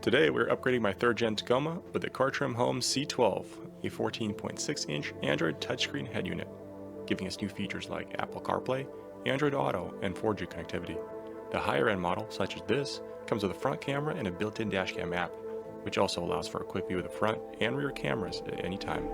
Today we're upgrading my 3rd gen Tacoma with the Cartrimhome C12, a 14.6-inch Android touchscreen head unit, giving us new features like Apple CarPlay, Android Auto, and 4G connectivity. The higher end model, such as this, comes with a front camera and a built-in dashcam app, which also allows for a quick view of the front and rear cameras at any time.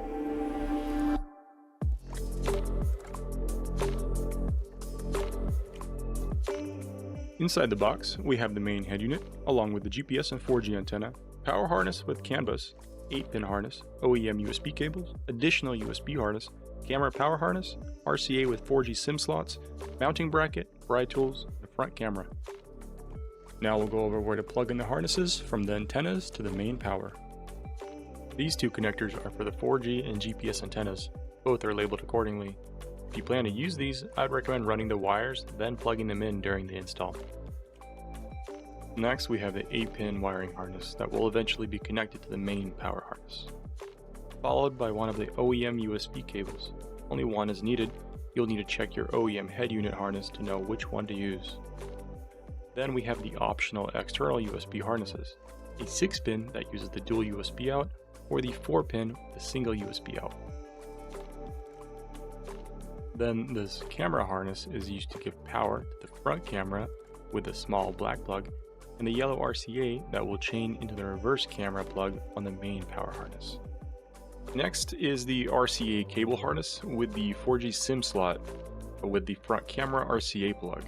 Inside the box, we have the main head unit, along with the GPS and 4G antenna, power harness with CAN bus, 8-pin harness, OEM USB cables, additional USB harness, camera power harness, RCA with 4G SIM slots, mounting bracket, bride tools, and front camera. Now we'll go over where to plug in the harnesses from the antennas to the main power. These two connectors are for the 4G and GPS antennas. Both are labeled accordingly. If you plan to use these, I'd recommend running the wires, then plugging them in during the install. Next, we have the 8-pin wiring harness that will eventually be connected to the main power harness, followed by one of the OEM USB cables. Only one is needed. You'll need to check your OEM head unit harness to know which one to use. Then we have the optional external USB harnesses, a 6-pin that uses the dual USB out, or the 4-pin with a single USB out. Then this camera harness is used to give power to the front camera with a small black plug, and the yellow RCA that will chain into the reverse camera plug on the main power harness. Next is the RCA cable harness with the 4G SIM slot with the front camera RCA plug.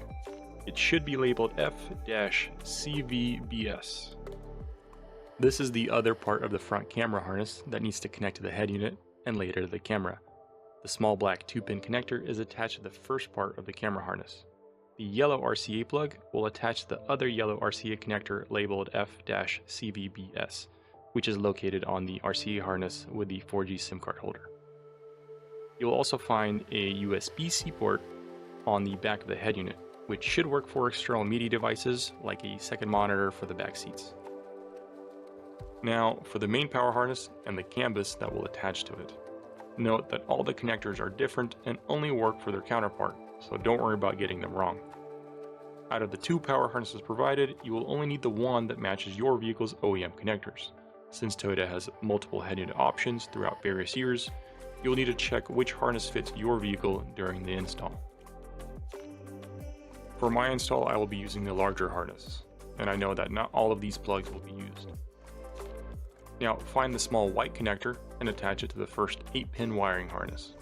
It should be labeled F-CVBS. This is the other part of the front camera harness that needs to connect to the head unit and later to the camera. The small black 2-pin connector is attached to the first part of the camera harness. The yellow RCA plug will attach to the other yellow RCA connector labeled F-CVBS, which is located on the RCA harness with the 4G SIM card holder. You'll also find a USB-C port on the back of the head unit, which should work for external media devices like a second monitor for the back seats. Now for the main power harness and the CAN bus that will attach to it. Note that all the connectors are different and only work for their counterpart, so don't worry about getting them wrong. Out of the 2 power harnesses provided, you will only need the one that matches your vehicle's OEM connectors. Since Toyota has multiple head unit options throughout various years, you'll need to check which harness fits your vehicle during the install. For my install, I will be using the larger harness, and I know that not all of these plugs will be used. Now find the small white connector and attach it to the first 8-pin wiring harness.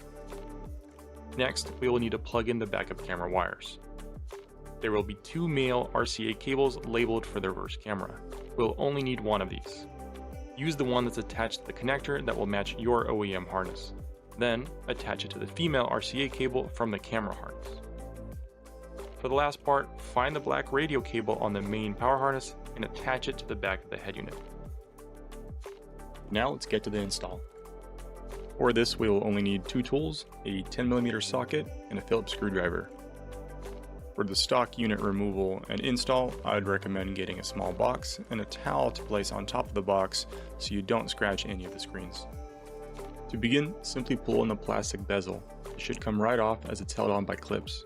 Next, we will need to plug in the backup camera wires. There will be 2 male RCA cables labeled for the reverse camera. We'll only need one of these. Use the one that's attached to the connector that will match your OEM harness. Then, attach it to the female RCA cable from the camera harness. For the last part, find the black radio cable on the main power harness and attach it to the back of the head unit. Now let's get to the install. For this, we will only need 2 tools, a 10mm socket, and a Phillips screwdriver. For the stock unit removal and install, I'd recommend getting a small box and a towel to place on top of the box so you don't scratch any of the screens. To begin, simply pull on the plastic bezel. It should come right off as it's held on by clips.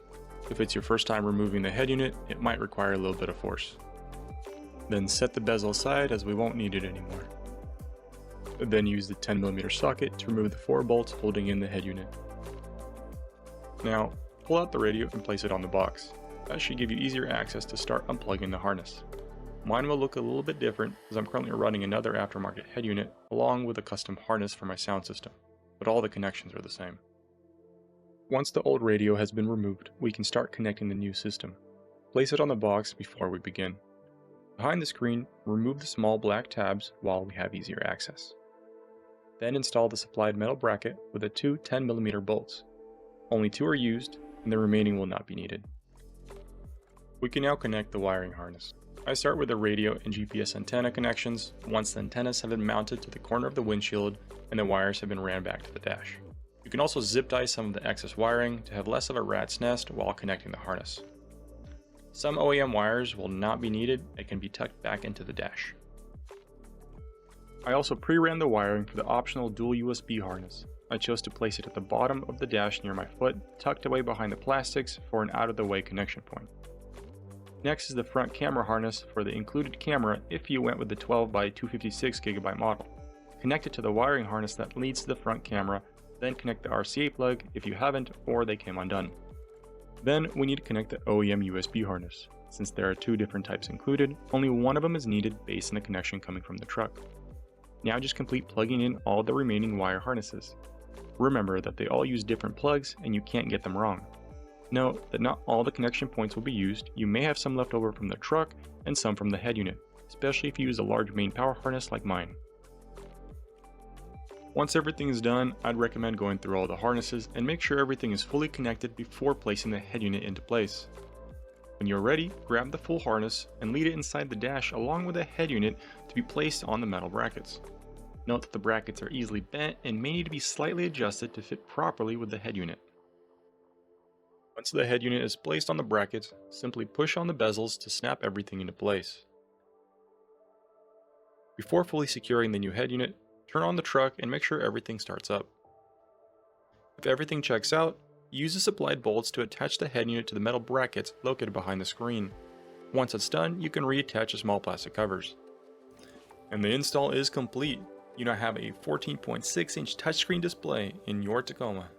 If it's your first time removing the head unit, it might require a little bit of force. Then set the bezel aside as we won't need it anymore. Then use the 10mm socket to remove the 4 bolts holding in the head unit. Now, pull out the radio and place it on the box. That should give you easier access to start unplugging the harness. Mine will look a little bit different as I'm currently running another aftermarket head unit along with a custom harness for my sound system, but all the connections are the same. Once the old radio has been removed, we can start connecting the new system. Place it on the box before we begin. Behind the screen, remove the small black tabs while we have easier access. Then install the supplied metal bracket with the 2 10mm bolts. Only 2 are used, and the remaining will not be needed. We can now connect the wiring harness. I start with the radio and GPS antenna connections once the antennas have been mounted to the corner of the windshield and the wires have been ran back to the dash. You can also zip tie some of the excess wiring to have less of a rat's nest while connecting the harness. Some OEM wires will not be needed and can be tucked back into the dash. I also pre-ran the wiring for the optional dual USB harness. I chose to place it at the bottom of the dash near my foot, tucked away behind the plastics for an out-of-the-way connection point. Next is the front camera harness for the included camera if you went with the 12 by 256 GB model. Connect it to the wiring harness that leads to the front camera, then connect the RCA plug if you haven't or they came undone. Then we need to connect the OEM USB harness. Since there are two different types included, only one of them is needed based on the connection coming from the truck. Now just complete plugging in all the remaining wire harnesses. Remember that they all use different plugs and you can't get them wrong. Note that not all the connection points will be used. You may have some left over from the truck and some from the head unit, especially if you use a large main power harness like mine. Once everything is done, I'd recommend going through all the harnesses and make sure everything is fully connected before placing the head unit into place. When you're ready, grab the full harness and lead it inside the dash along with the head unit to be placed on the metal brackets. Note that the brackets are easily bent and may need to be slightly adjusted to fit properly with the head unit. Once the head unit is placed on the brackets, simply push on the bezels to snap everything into place. Before fully securing the new head unit, turn on the truck and make sure everything starts up. If everything checks out, use the supplied bolts to attach the head unit to the metal brackets located behind the screen. Once it's done, you can reattach the small plastic covers. And the install is complete. You now have a 14.6-inch touchscreen display in your Tacoma.